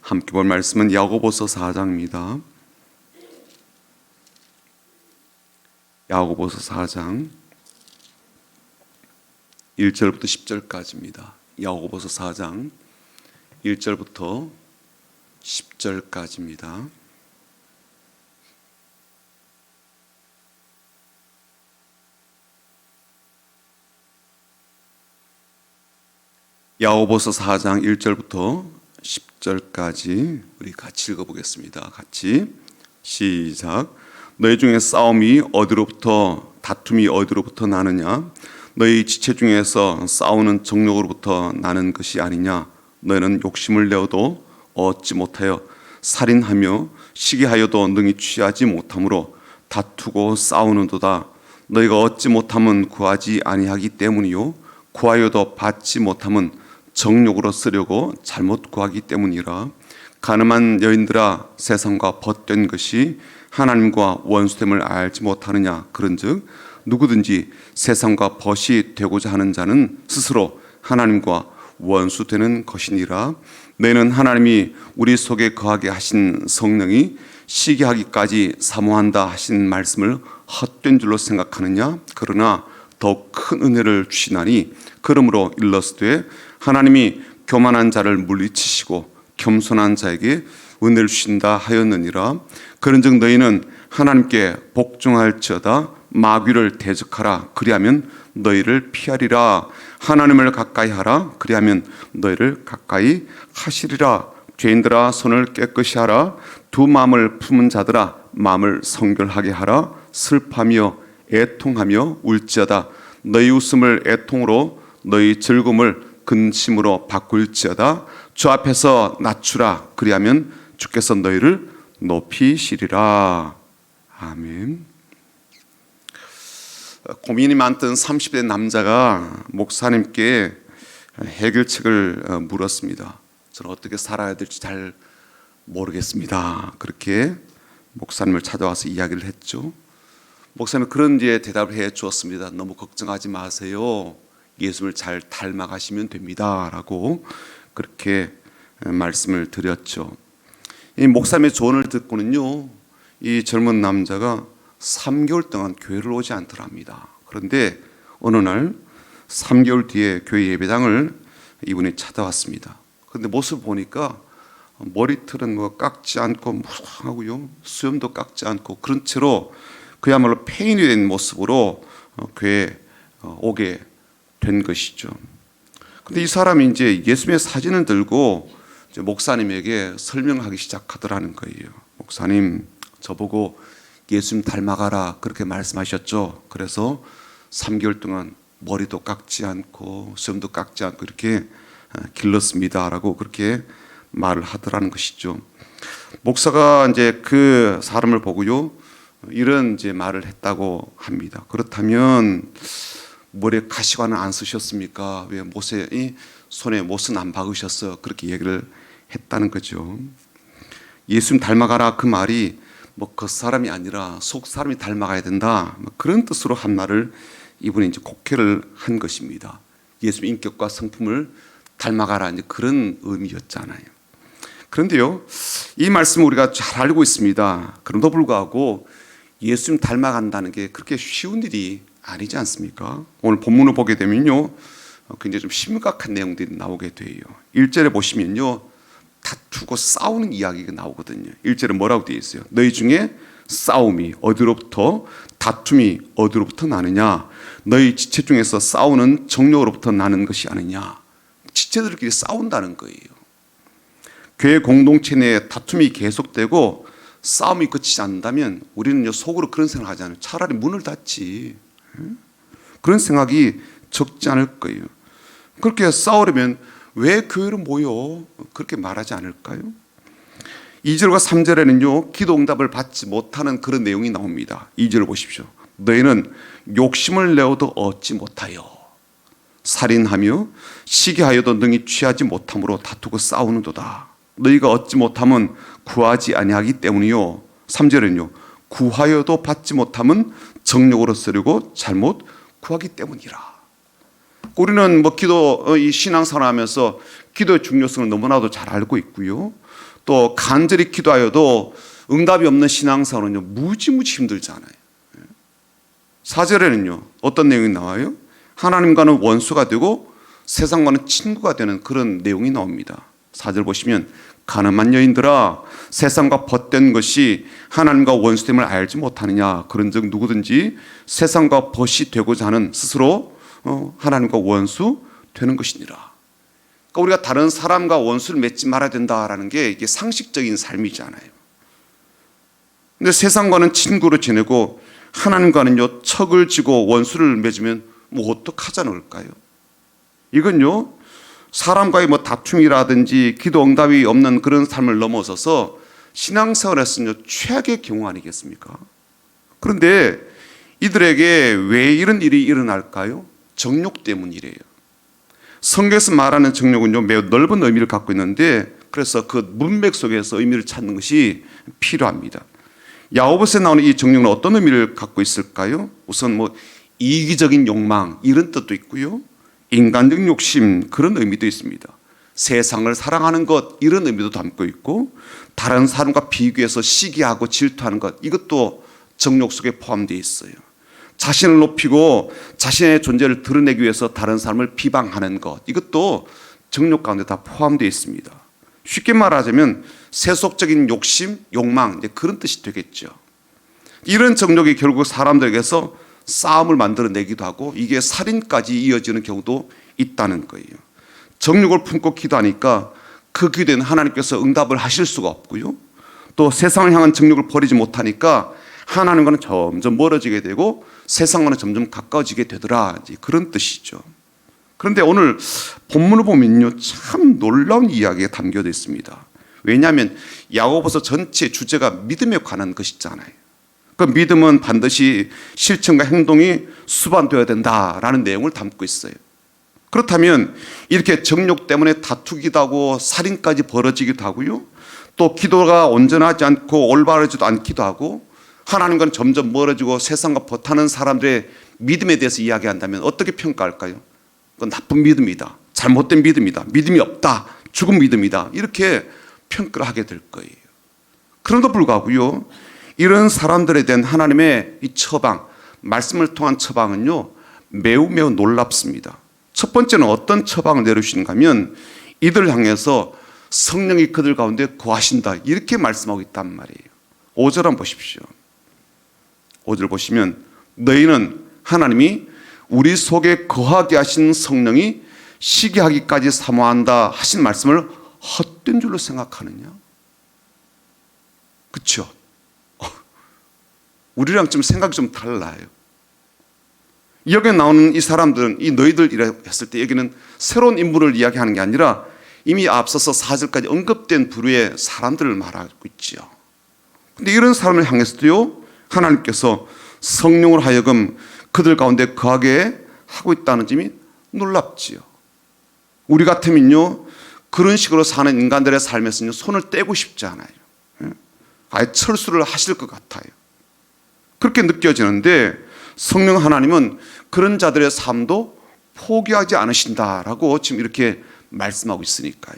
함께 볼 말씀은 야고보서 4장입니다. 야고보서 4장 1절부터 10절까지입니다. 야고보서 4장 1절부터 10절까지입니다. 야고보서 4장 1절부터 10절까지 우리 같이 읽어보겠습니다. 같이 시작. 너희 중에 싸움이 어디로부터 다툼이 어디로부터 나느냐? 너희 지체 중에서 싸우는 정욕으로부터 나는 것이 아니냐? 너희는 욕심을 내어도 얻지 못하여 살인하며 시기하여도 능히 취하지 못하므로 다투고 싸우는도다. 너희가 얻지 못함은 구하지 아니하기 때문이요 구하여도 받지 못함은 정욕으로 쓰려고 잘못 구하기 때문이라. 가늠한 여인들아, 세상과 벗된 것이 하나님과 원수됨을 알지 못하느냐? 그런즉 누구든지 세상과 벗이 되고자 하는 자는 스스로 하나님과 원수되는 것이니라. 너희는 하나님이 우리 속에 거하게 하신 성령이 시기하기까지 사모한다 하신 말씀을 헛된 줄로 생각하느냐? 그러나 더욱 큰 은혜를 주시나니 그러므로 일러스되 하나님이 교만한 자를 물리치시고 겸손한 자에게 은혜를 주신다 하였느니라. 그런즉 너희는 하나님께 복종할지어다. 마귀를 대적하라. 그리하면 너희를 피하리라. 하나님을 가까이 하라. 그리하면 너희를 가까이 하시리라. 죄인들아, 손을 깨끗이 하라. 두 마음을 품은 자들아, 마음을 성결하게 하라. 슬퍼하며 애통하며 울지어다. 너희 웃음을 애통으로, 너희 즐거움을 근심으로 바꿀지어다. 주 앞에서 낮추라. 그리하면 주께서 너희를 높이시리라. 아멘. 고민이 많던 30대 남자가 목사님께 해결책을 물었습니다. 저는 어떻게 살아야 될지 잘 모르겠습니다. 그렇게 목사님을 찾아와서 이야기를 했죠. 목사님은 그런 뒤에 대답을 해 주었습니다. 너무 걱정하지 마세요. 예수를 잘 닮아가시면 됩니다. 라고 그렇게 말씀을 드렸죠. 이 목사님의 조언을 듣고는요, 이 젊은 남자가 3개월 동안 교회를 오지 않더랍니다. 그런데 어느 날 3개월 뒤에 교회 예배당을 이분이 찾아왔습니다. 그런데 모습을 보니까 머리털은 뭐 깎지 않고 무성하고요, 수염도 깎지 않고 그런 채로 그야말로 폐인이 된 모습으로 교회에 오게 된 것이죠. 근데 이 사람이 이제 예수님의 사진을 들고 이제 목사님에게 설명하기 시작하더라는 거예요. 목사님, 저보고 예수님 닮아가라 그렇게 말씀하셨죠. 그래서 3개월 동안 머리도 깎지 않고 수염도 깎지 않고 이렇게 길렀습니다라고 그렇게 말을 하더라는 것이죠. 목사가 이제 그 사람을 보고요, 이런 이제 말을 했다고 합니다. 그렇다면 머리에 가시관을 안 쓰셨습니까? 왜 손에 못은 안 박으셨어요? 그렇게 얘기를 했다는 거죠. 예수님 닮아가라 그 말이 뭐 겉사람이 아니라 속사람이 닮아가야 된다, 그런 뜻으로 한 말을 이분이 이제 곡해를 한 것입니다. 예수님 인격과 성품을 닮아가라, 이제 그런 의미였잖아요. 그런데요, 이 말씀을 우리가 잘 알고 있습니다. 그럼에도 불구하고 예수님 닮아간다는 게 그렇게 쉬운 일이 아니지 않습니까? 오늘 본문을 보게 되면요, 굉장히 좀 심각한 내용들이 나오게 돼요. 1절에 보시면요, 다투고 싸우는 이야기가 나오거든요. 1절에 뭐라고 되어 있어요? 너희 중에 싸움이 어디로부터, 다툼이 어디로부터 나느냐? 너희 지체 중에서 싸우는 정욕으로부터 나는 것이 아니냐? 지체들끼리 싸운다는 거예요. 교회 공동체 내에 다툼이 계속되고 싸움이 끝이지 않는다면 우리는 속으로 그런 생각을 하잖아요. 차라리 문을 닫지. 그런 생각이 적지 않을 거예요. 그렇게 싸우려면 왜 교회로 모여? 그렇게 말하지 않을까요? 2절과 3절에는요, 기도 응답을 받지 못하는 그런 내용이 나옵니다. 2절을 보십시오. 너희는 욕심을 내어도 얻지 못하여 살인하며 시기하여도 능히 취하지 못함으로 다투고 싸우는도다. 너희가 얻지 못함은 구하지 아니하기 때문이요. 3절은요, 구하여도 받지 못함은 정욕으로 쓰려고 잘못 구하기 때문이라. 우리는 이 신앙생활하면서 기도의 중요성을 너무나도 잘 알고 있고요. 또 간절히 기도하여도 응답이 없는 신앙생활은요, 무지무지 힘들잖아요. 4절에는요, 어떤 내용이 나와요? 하나님과는 원수가 되고 세상과는 친구가 되는 그런 내용이 나옵니다. 4절 보시면 가늠한 여인들아 세상과 벗된 것이 하나님과 원수됨을 알지 못하느냐. 그런즉 누구든지 세상과 벗이 되고자 하는 스스로 하나님과 원수 되는 것이니라. 그러니까 우리가 다른 사람과 원수를 맺지 말아야 된다라는 게 이게 상식적인 삶이잖아요. 근데 세상과는 친구로 지내고 하나님과는요 척을 지고 원수를 맺으면 뭐 어떡하자는 걸까요? 이건요 사람과의 뭐 다툼이라든지 기도 응답이 없는 그런 삶을 넘어서서 신앙생활에서는요 최악의 경우 아니겠습니까? 그런데 이들에게 왜 이런 일이 일어날까요? 정욕 때문이래요. 성경에서 말하는 정욕은요 매우 넓은 의미를 갖고 있는데 그래서 그 문맥 속에서 의미를 찾는 것이 필요합니다. 야고보서에 나오는 이 정욕은 어떤 의미를 갖고 있을까요? 우선 뭐 이기적인 욕망 이런 뜻도 있고요. 인간적 욕심 그런 의미도 있습니다. 세상을 사랑하는 것 이런 의미도 담고 있고 다른 사람과 비교해서 시기하고 질투하는 것 이것도 정욕 속에 포함되어 있어요. 자신을 높이고 자신의 존재를 드러내기 위해서 다른 사람을 비방하는 것 이것도 정욕 가운데 다 포함되어 있습니다. 쉽게 말하자면 세속적인 욕심, 욕망 이제 그런 뜻이 되겠죠. 이런 정욕이 결국 사람들에게서 싸움을 만들어내기도 하고 이게 살인까지 이어지는 경우도 있다는 거예요. 정욕을 품고 기도하니까 그 기도에는 하나님께서 응답을 하실 수가 없고요. 또 세상을 향한 정욕을 버리지 못하니까 하나님과는 점점 멀어지게 되고 세상과는 점점 가까워지게 되더라. 그런 뜻이죠. 그런데 오늘 본문을 보면요 참 놀라운 이야기가 담겨져 있습니다. 왜냐하면 야고보서 전체 주제가 믿음에 관한 것이잖아요. 그 믿음은 반드시 실천과 행동이 수반되어야 된다라는 내용을 담고 있어요. 그렇다면 이렇게 정욕 때문에 다투기도 하고 살인까지 벌어지기도 하고요. 또 기도가 온전하지 않고 올바르지도 않기도 하고 하나님과는 점점 멀어지고 세상과 벗하는 사람들의 믿음에 대해서 이야기한다면 어떻게 평가할까요? 그건 나쁜 믿음이다. 잘못된 믿음이다. 믿음이 없다. 죽은 믿음이다. 이렇게 평가를 하게 될 거예요. 그럼에도 불구하고요. 이런 사람들에 대한 하나님의 이 처방, 말씀을 통한 처방은요 매우 놀랍습니다. 첫 번째는 어떤 처방을 내리시는가 하면 이들 향해서 성령이 그들 가운데 거하신다 이렇게 말씀하고 있단 말이에요. 5절 한번 보십시오. 5절 보시면 너희는 하나님이 우리 속에 거하게 하신 성령이 시기하기까지 사모한다 하신 말씀을 헛된 줄로 생각하느냐? 그렇죠? 우리랑 좀 생각이 좀 달라요. 여기에 나오는 이 사람들은 이 너희들이라 했을 때 여기는 새로운 인물을 이야기하는 게 아니라 이미 앞서서 4절까지 언급된 부류의 사람들을 말하고 있지요. 그런데 이런 사람을 향해서도요 하나님께서 성령을 하여금 그들 가운데 거하게 하고 있다는 점이 놀랍지요. 우리 같으면요 그런 식으로 사는 인간들의 삶에서는 손을 떼고 싶지 않아요. 아예 철수를 하실 것 같아요. 그렇게 느껴지는데 성령 하나님은 그런 자들의 삶도 포기하지 않으신다라고 지금 이렇게 말씀하고 있으니까요.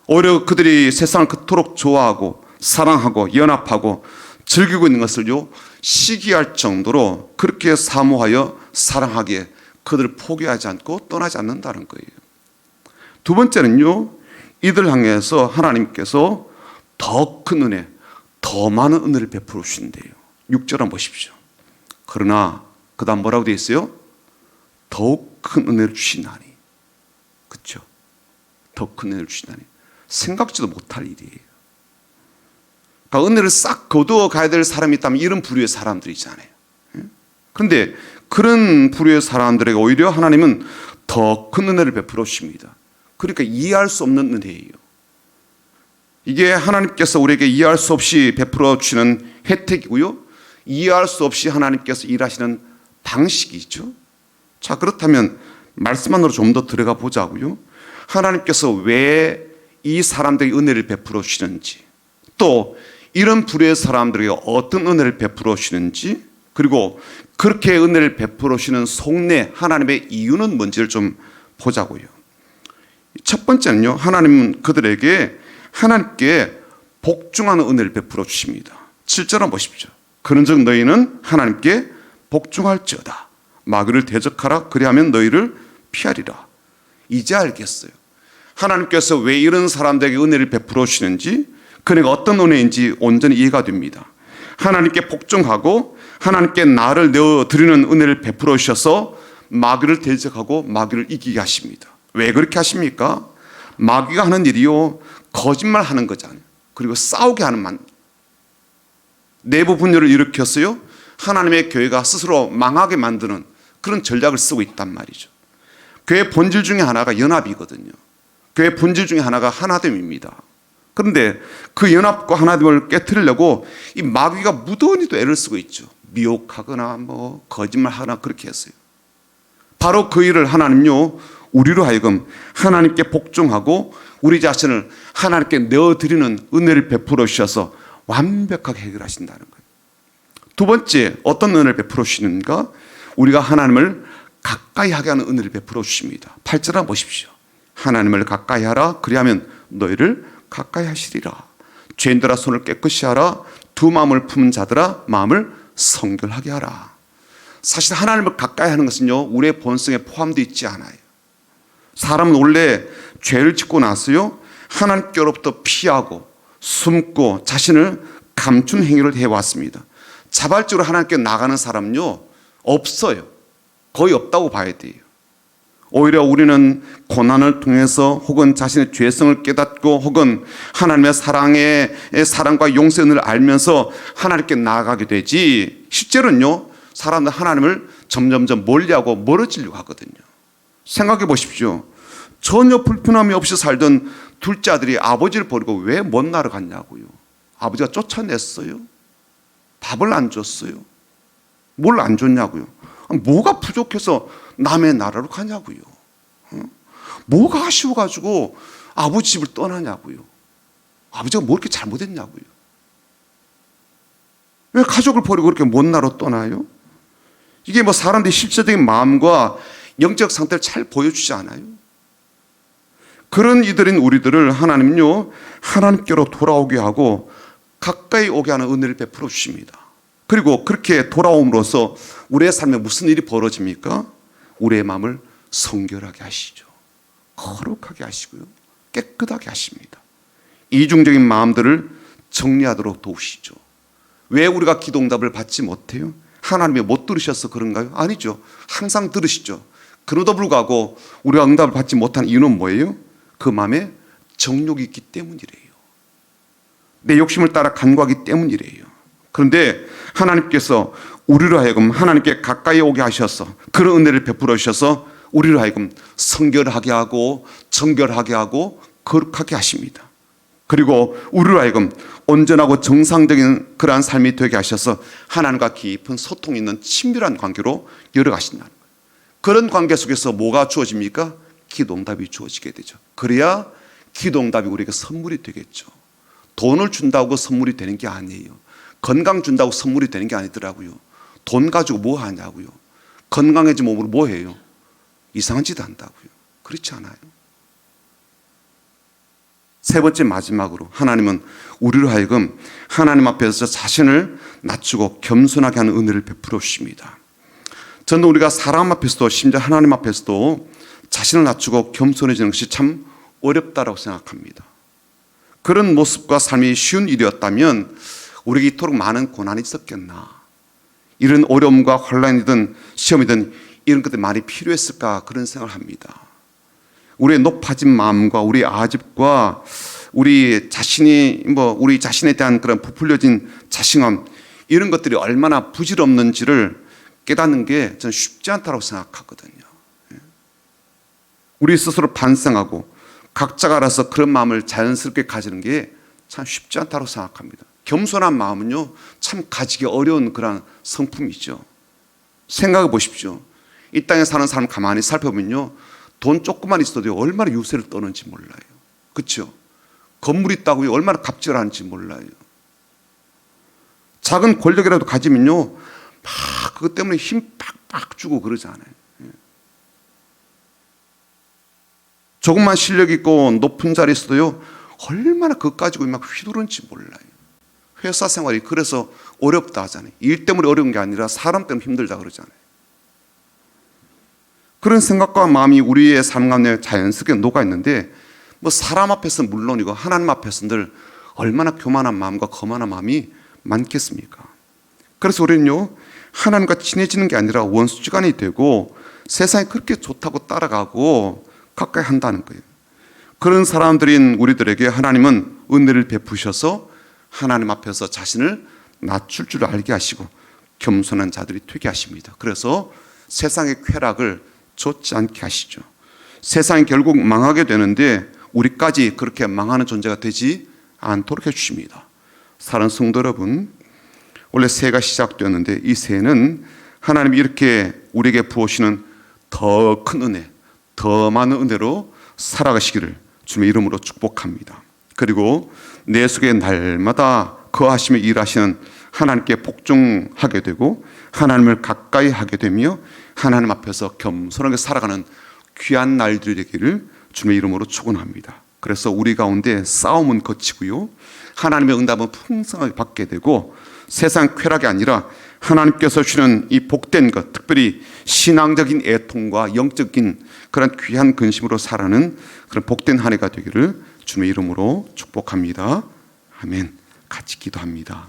오히려 그들이 세상을 그토록 좋아하고 사랑하고 연합하고 즐기고 있는 것을요 시기할 정도로 그렇게 사모하여 사랑하기에 그들을 포기하지 않고 떠나지 않는다는 거예요. 두 번째는요 이들 향해서 하나님께서 더 큰 은혜, 더 많은 은혜를 베풀어 주신대요. 6절 한번 보십시오. 그러나 그 다음 뭐라고 되어 있어요? 더욱 큰 은혜를 주시나니. 그렇죠? 더 큰 은혜를 주시나니. 생각지도 못할 일이에요. 그러니까 은혜를 싹 거두어 가야 될 사람이 있다면 이런 부류의 사람들이잖아요. 그런데 그런 부류의 사람들에게 오히려 하나님은 더 큰 은혜를 베풀어 주십니다. 그러니까 이해할 수 없는 은혜예요. 이게 하나님께서 우리에게 이해할 수 없이 베풀어 주시는 혜택이고요. 이해할 수 없이 하나님께서 일하시는 방식이죠. 자, 그렇다면 말씀 안으로 좀 더 들어가 보자고요. 하나님께서 왜 이 사람들에게 은혜를 베풀어 주시는지, 또 이런 부류의 사람들에게 어떤 은혜를 베풀어 주시는지, 그리고 그렇게 은혜를 베풀어 주시는 속내 하나님의 이유는 뭔지를 좀 보자고요. 첫 번째는요, 하나님은 그들에게 하나님께 복종하는 은혜를 베풀어 주십니다. 7절 보십시오. 그런즉 너희는 하나님께 복종할지어다. 마귀를 대적하라. 그리하면 너희를 피하리라. 이제 알겠어요. 하나님께서 왜 이런 사람들에게 은혜를 베풀어 주시는지, 그네가 어떤 은혜인지 온전히 이해가 됩니다. 하나님께 복종하고 하나님께 나를 내어드리는 은혜를 베풀어 주셔서 마귀를 대적하고 마귀를 이기게 하십니다. 왜 그렇게 하십니까? 마귀가 하는 일이요, 거짓말하는 거잖아요. 그리고 싸우게 하는 내부 분열을 일으켰어요. 하나님의 교회가 스스로 망하게 만드는 그런 전략을 쓰고 있단 말이죠. 교회 본질 중에 하나가 연합이거든요. 교회 본질 중에 하나가 하나됨입니다. 그런데 그 연합과 하나됨을 깨트리려고 이 마귀가 무던히도 애를 쓰고 있죠. 미혹하거나 거짓말하거나 그렇게 했어요. 바로 그 일을 하나님요, 우리로 하여금 하나님께 복종하고 우리 자신을 하나님께 내어드리는 은혜를 베풀어 주셔서 완벽하게 해결하신다는 거예요. 두 번째, 어떤 은혜를 베풀어 주시는가? 우리가 하나님을 가까이 하게 하는 은혜를 베풀어 주십니다. 8절 한번 보십시오. 하나님을 가까이 하라. 그리하면 너희를 가까이 하시리라. 죄인들아 손을 깨끗이 하라. 두 마음을 품은 자들아 마음을 성결하게 하라. 사실 하나님을 가까이 하는 것은요, 우리의 본성에 포함되어 있지 않아요. 사람은 원래 죄를 짓고 나서요, 하나님께로부터 피하고 숨고 자신을 감춘 행위를 해왔습니다. 자발적으로 하나님께 나가는 사람은요, 없어요. 거의 없다고 봐야 돼요. 오히려 우리는 고난을 통해서 혹은 자신의 죄성을 깨닫고 혹은 하나님의 사랑과 용서를 알면서 하나님께 나아가게 되지, 실제로는요, 사람들 하나님을 점점점 멀리하고 멀어지려고 하거든요. 생각해 보십시오. 전혀 불편함이 없이 살던 둘째 아들이 아버지를 버리고 왜 먼 나라 갔냐고요. 아버지가 쫓아냈어요. 밥을 안 줬어요. 뭘 안 줬냐고요. 뭐가 부족해서 남의 나라로 가냐고요. 뭐가 아쉬워가지고 아버지 집을 떠나냐고요. 아버지가 뭐 이렇게 잘못했냐고요. 왜 가족을 버리고 그렇게 먼 나라로 떠나요? 이게 사람들의 실제적인 마음과 영적 상태를 잘 보여주지 않아요? 그런 이들인 우리들을 하나님은요, 하나님께로 돌아오게 하고 가까이 오게 하는 은혜를 베풀어 주십니다. 그리고 그렇게 돌아옴으로써 우리의 삶에 무슨 일이 벌어집니까? 우리의 마음을 성결하게 하시죠. 거룩하게 하시고요, 깨끗하게 하십니다. 이중적인 마음들을 정리하도록 도우시죠. 왜 우리가 기도응답을 받지 못해요? 하나님이 못 들으셔서 그런가요? 아니죠. 항상 들으시죠. 그러다 불구하고 우리가 응답을 받지 못한 이유는 뭐예요? 그 마음에 정욕이 있기 때문이래요. 내 욕심을 따라 간구하기 때문이래요. 그런데 하나님께서 우리로 하여금 하나님께 가까이 오게 하셔서 그런 은혜를 베풀어 주셔서 우리로 하여금 성결하게 하고 정결하게 하고 거룩하게 하십니다. 그리고 우리로 하여금 온전하고 정상적인 그러한 삶이 되게 하셔서 하나님과 깊은 소통 있는 친밀한 관계로 열어가신다는 거예요. 그런 관계 속에서 뭐가 주어집니까? 기도응답이 주어지게 되죠. 그래야 기도응답이 우리에게 선물이 되겠죠. 돈을 준다고 선물이 되는 게 아니에요. 건강 준다고 선물이 되는 게 아니더라고요. 돈 가지고 뭐 하냐고요. 건강해진 몸으로 뭐 해요? 이상한 짓 한다고요. 그렇지 않아요. 세 번째, 마지막으로 하나님은 우리로 하여금 하나님 앞에서 자신을 낮추고 겸손하게 하는 은혜를 베풀어 주십니다. 저는 우리가 사람 앞에서도 심지어 하나님 앞에서도 자신을 낮추고 겸손해지는 것이 참 어렵다라고 생각합니다. 그런 모습과 삶이 쉬운 일이었다면 우리에게 이토록 많은 고난이 있었겠나. 이런 어려움과 혼란이든 시험이든 이런 것들이 많이 필요했을까, 그런 생각을 합니다. 우리의 높아진 마음과 우리의 아집과 우리 자신에 대한 그런 부풀려진 자신감, 이런 것들이 얼마나 부질없는지를 깨닫는 게 저는 쉽지 않다고 생각하거든요. 우리 스스로 반성하고 각자가 알아서 그런 마음을 자연스럽게 가지는 게 참 쉽지 않다고 생각합니다. 겸손한 마음은요, 참 가지기 어려운 그런 성품이죠. 생각해 보십시오. 이 땅에 사는 사람 가만히 살펴보면요, 돈 조금만 있어도 얼마나 유세를 떠는지 몰라요. 그렇죠? 건물 있다고 얼마나 갑질하는지 몰라요. 작은 권력이라도 가지면요, 막 그것 때문에 힘 팍팍 주고 그러지 않아요. 조금만 실력 있고 높은 자리에 있어도요, 얼마나 그것 가지고 막 휘두른지 몰라요. 회사 생활이 그래서 어렵다 하잖아요. 일 때문에 어려운 게 아니라 사람 때문에 힘들다 그러잖아요. 그런 생각과 마음이 우리의 삶 가운데 자연스럽게 녹아 있는데, 뭐 사람 앞에서는 물론이고 하나님 앞에서는 늘 얼마나 교만한 마음과 거만한 마음이 많겠습니까? 그래서 우리는요, 하나님과 친해지는 게 아니라 원수지간이 되고 세상이 그렇게 좋다고 따라가고 가까이 한다는 거예요. 그런 사람들인 우리들에게 하나님은 은혜를 베푸셔서 하나님 앞에서 자신을 낮출 줄 알게 하시고 겸손한 자들이 되게 하십니다. 그래서 세상의 쾌락을 좇지 않게 하시죠. 세상이 결국 망하게 되는데 우리까지 그렇게 망하는 존재가 되지 않도록 해주십니다. 사랑하는 성도 여러분, 원래 새해가 시작되었는데 이 새해는 하나님이 이렇게 우리에게 부으시는 더 큰 은혜, 더 많은 은혜로 살아가시기를 주님의 이름으로 축복합니다. 그리고 내 속에 날마다 거하시며 일하시는 하나님께 복종하게 되고 하나님을 가까이 하게 되며 하나님 앞에서 겸손하게 살아가는 귀한 날들이 되기를 주님의 이름으로 축원합니다. 그래서 우리 가운데 싸움은 거치고요, 하나님의 응답은 풍성하게 받게 되고 세상 쾌락이 아니라 하나님께서 주시는 이 복된 것, 특별히 신앙적인 애통과 영적인 그런 귀한 근심으로 살아가는 그런 복된 한 해가 되기를 주님의 이름으로 축복합니다. 아멘. 같이 기도합니다.